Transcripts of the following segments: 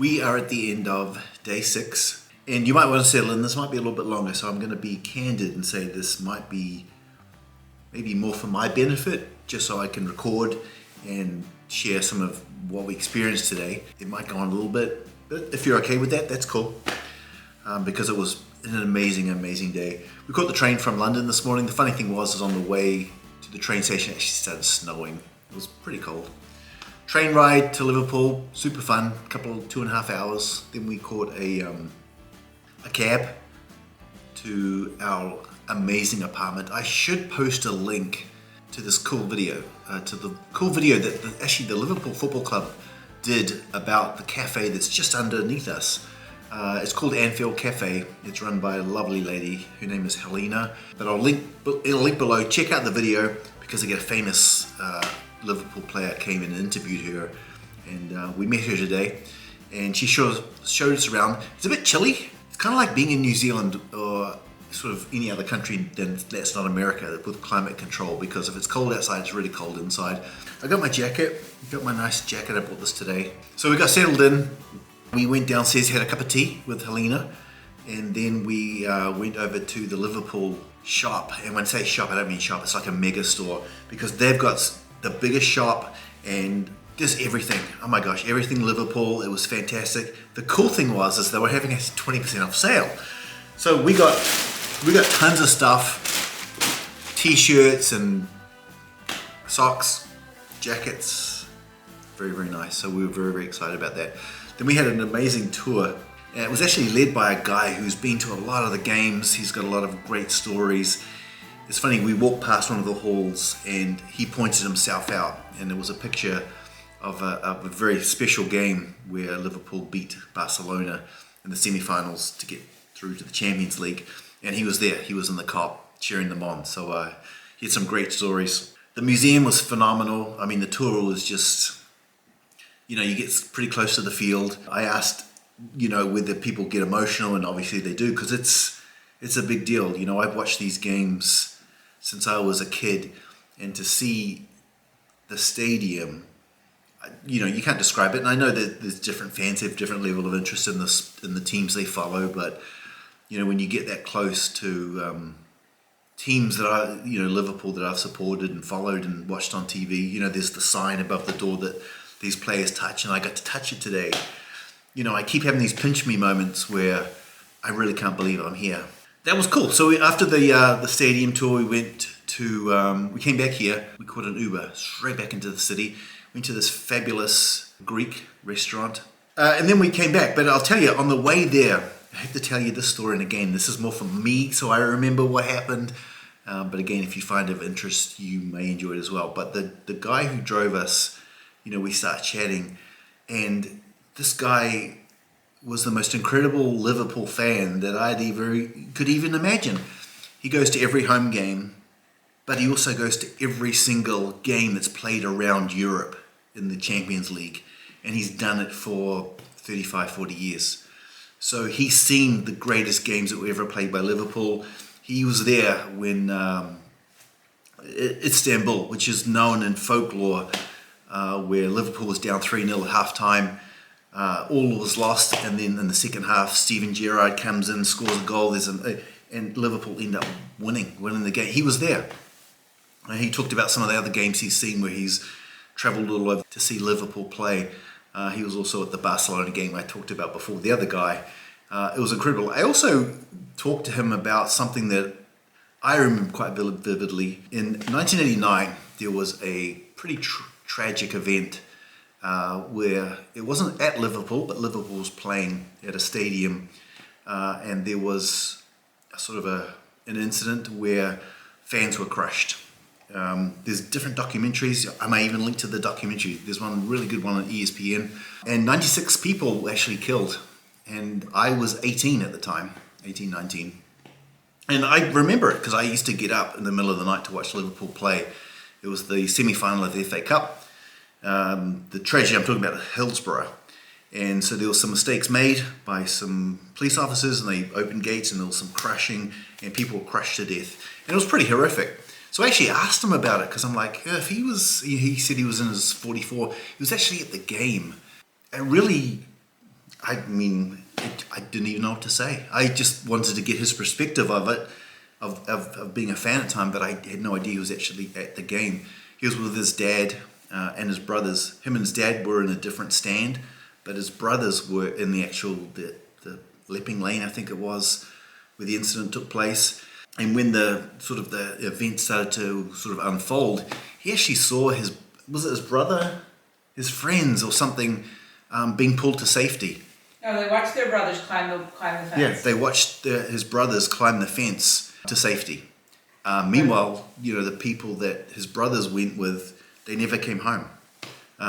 We are at the end of day 6, and you might want to settle in. This might be a little bit longer, so I'm going to be candid and say this might be maybe more for my benefit, just so I can record and share some of what we experienced today. It might go on a little bit, but if you're okay with that, that's cool, because it was an amazing day. We caught the train from London this morning. The funny thing was on the way to the train station, it actually started snowing. It was pretty cold. Train ride to Liverpool, super fun, 2.5 hours. Then we caught a cab to our amazing apartment. I should post a link to this cool video, that actually the Liverpool Football Club did about the cafe that's just underneath us. It's called Anfield Cafe. It's run by a lovely lady. Her name is Helena. But it'll link below. Check out the video because they get a famous Liverpool player came in and interviewed her, and we met her today, and she showed us around. It's a bit chilly. It's kind of like being in New Zealand or sort of any other country that's not America with climate control, because if it's cold outside, it's really cold inside. I got my jacket. Got my nice jacket. I bought this today. So we got settled in. We went downstairs, had a cup of tea with Helena, and then we went over to the Liverpool shop. And when I say shop, I don't mean shop. It's like a mega store, because they've got the biggest shop and just everything. Oh my gosh, everything Liverpool. It was fantastic. The cool thing was they were having a 20% off sale. So we got tons of stuff, t-shirts and socks, jackets. Very nice. So we were very excited about that. Then we had an amazing tour. And it was actually led by a guy who's been to a lot of the games. He's got a lot of great stories. It's funny, we walked past one of the halls and he pointed himself out, and there was a picture of a very special game where Liverpool beat Barcelona in the semi-finals to get through to the Champions League, and he was there. He was in the Kop cheering them on. So he had some great stories. The museum was phenomenal. I mean, the tour was just, you get pretty close to the field. I asked, whether people get emotional, and obviously they do, because it's a big deal. I've watched these games since I was a kid, and to see the stadium, you can't describe it. And I know that there's different fans have different level of interest in the teams they follow, but when you get that close to teams that I, Liverpool, that I've supported and followed and watched on TV, there's the sign above the door that these players touch, and I got to touch it today. I keep having these pinch me moments where I really can't believe I'm here. That was cool. So after the stadium tour, we came back here. We caught an Uber straight back into the city. Went to this fabulous Greek restaurant, and then we came back. But I'll tell you, on the way there, I have to tell you this story. And again, this is more from me, so I remember what happened. But again, if you find it of interest, you may enjoy it as well. But the guy who drove us, we started chatting, and this guy was the most incredible Liverpool fan that could even imagine. He goes to every home game, but he also goes to every single game that's played around Europe in the Champions League, and he's done it for 35, 40 years. So he's seen the greatest games that were ever played by Liverpool. He was there when Istanbul, which is known in folklore, where Liverpool was down 3-0 at half-time. All was lost, and then in the second half, Steven Gerrard comes in, scores a goal. And Liverpool end up winning the game. He was there. He talked about some of the other games he's seen where he's travelled all over to see Liverpool play. He was also at the Barcelona game I talked about before, the other guy. It was incredible. I also talked to him about something that I remember quite vividly. In 1989, there was a pretty tragic event where it wasn't at Liverpool, but Liverpool was playing at a stadium, and there was an incident where fans were crushed. There's different documentaries. I may even link to the documentary. There's one really good one on ESPN, and 96 people were actually killed, and I was 18 at the time, 18, 19. And I remember it because I used to get up in the middle of the night to watch Liverpool play. It was the semi-final of the FA Cup. The tragedy I'm talking about, Hillsborough. And so there were some mistakes made by some police officers, and they opened gates, and there was some crushing, and people were crushed to death. And it was pretty horrific. So I actually asked him about it, because I'm like, if he said he was in his 44, he was actually at the game. It really I mean, I didn't even know what to say. I just wanted to get his perspective of it, of being a fan at the time, but I had no idea he was actually at the game. He was with his dad and his brothers. Him and his dad were in a different stand, but his brothers were in the actual, the Lepping Lane, I think it was, where the incident took place. And when the event started to sort of unfold, he actually saw his brother, his friends or something, being pulled to safety. No, they watched their brothers climb the fence. Yeah, they watched his brothers climb the fence to safety. Meanwhile, the people that his brothers went with, they never came home.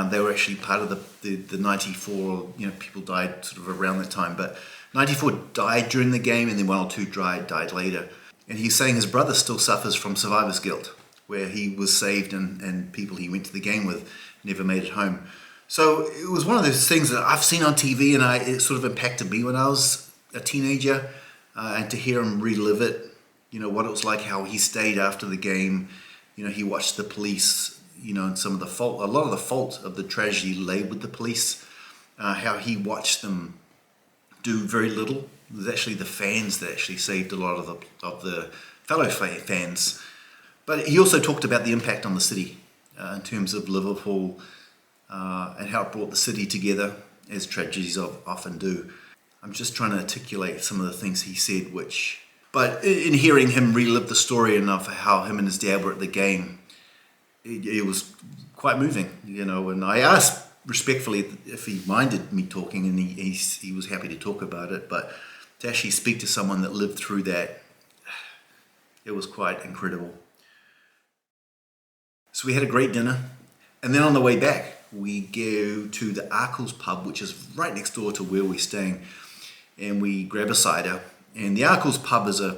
They were actually part of the 94, people died sort of around that time, but 94 died during the game, and then 1 or 2 died later. And he's saying his brother still suffers from survivor's guilt, where he was saved and people he went to the game with never made it home. So it was one of those things that I've seen on TV, and it sort of impacted me when I was a teenager, and to hear him relive it, what it was like, how he stayed after the game. He watched the police, and some of the fault, a lot of the fault of the tragedy lay with the police, how he watched them do very little. It was actually the fans that actually saved a lot of the fellow fans. But he also talked about the impact on the city in terms of Liverpool, and how it brought the city together, as tragedies often do. I'm just trying to articulate some of the things he said, but in hearing him relive the story and of how him and his dad were at the game, it was quite moving, and I asked respectfully if he minded me talking, and he was happy to talk about it, but to actually speak to someone that lived through that, it was quite incredible. So we had a great dinner, and then on the way back, we go to the Arkles pub, which is right next door to where we're staying, and we grab a cider. And the Arkles pub is a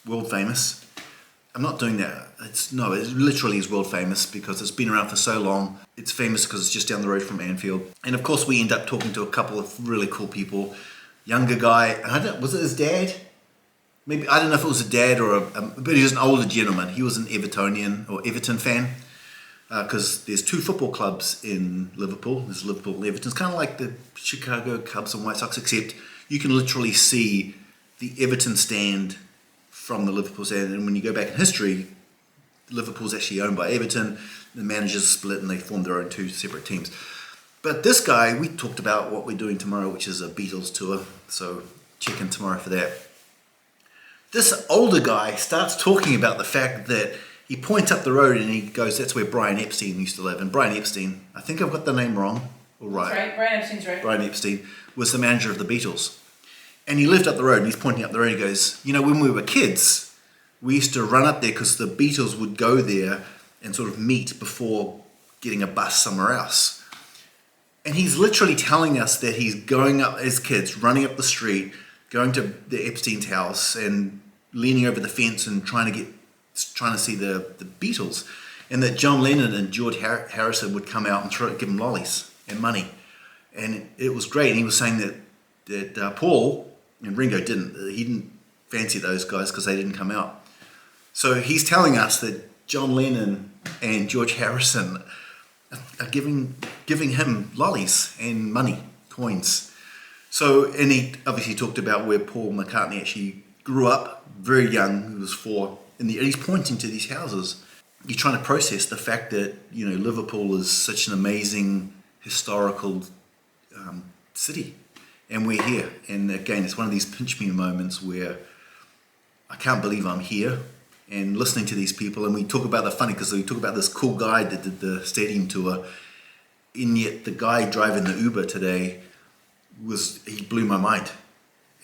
world famous. I'm not doing that. It literally is world famous because it's been around for so long. It's famous because it's just down the road from Anfield. And of course, we end up talking to a couple of really cool people. Younger guy, was it his dad? Maybe, I don't know if it was a dad but he was an older gentleman. He was an Everton fan. Because there's 2 football clubs in Liverpool. There's Liverpool and Everton. It's kind of like the Chicago Cubs and White Sox, except you can literally see the Everton stand from the Liverpool stand. And when you go back in history, Liverpool's actually owned by Everton. The managers split and they formed their own 2 separate teams. But this guy, we talked about what we're doing tomorrow, which is a Beatles tour. So check in tomorrow for that. This older guy starts talking about the fact that he points up the road and he goes, that's where Brian Epstein used to live. And Brian Epstein, I think I've got the name wrong. Or right. That's right, Brian Epstein's right. Brian Epstein was the manager of the Beatles. And he lived up the road and he's pointing up the road. He goes, when we were kids, we used to run up there because the Beatles would go there and sort of meet before getting a bus somewhere else. And he's literally telling us that he's going up as kids, running up the street, going to the Epstein's house and leaning over the fence and trying to see the Beatles, and that John Lennon and George Harrison would come out and give him lollies and money, and it was great. And he was saying that Paul and Ringo didn't fancy those guys because they didn't come out. So he's telling us that John Lennon and George Harrison are giving him lollies and money, coins. So, and he obviously talked about where Paul McCartney actually grew up very young. He was 4. And he's pointing to these houses. You're trying to process the fact that Liverpool is such an amazing historical city, and we're here. And again, it's one of these pinch me moments where I can't believe I'm here and listening to these people. And we talk about because we talk about this cool guy that did the stadium tour, and yet the guy driving the Uber today he blew my mind.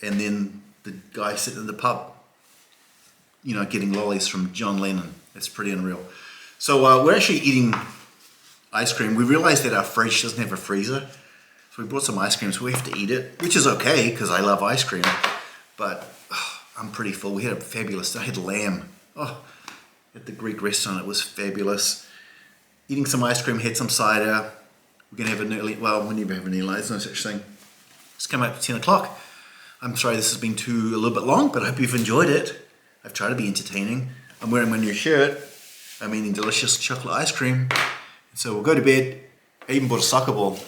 And then the guy sitting in the pub, getting lollies from John Lennon. It's pretty unreal. So we're actually eating ice cream. We realized that our fridge doesn't have a freezer. So we brought some ice cream, so we have to eat it, which is okay because I love ice cream. But I'm pretty full. We had I had lamb. At the Greek restaurant, it was fabulous. Eating some ice cream, had some cider. We're going to have an early, we never have an early, there's no such thing. It's come up at 10 o'clock. I'm sorry this has been a little bit long, but I hope you've enjoyed it. I've tried to be entertaining. I'm wearing my new shirt. I'm eating delicious chocolate ice cream. So we'll go to bed. I even bought a soccer ball.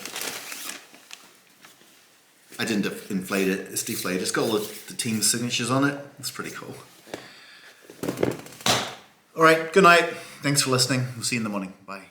I didn't inflate it. It's deflated. It's got all the team's signatures on it. It's pretty cool. All right, good night. Thanks for listening. We'll see you in the morning. Bye.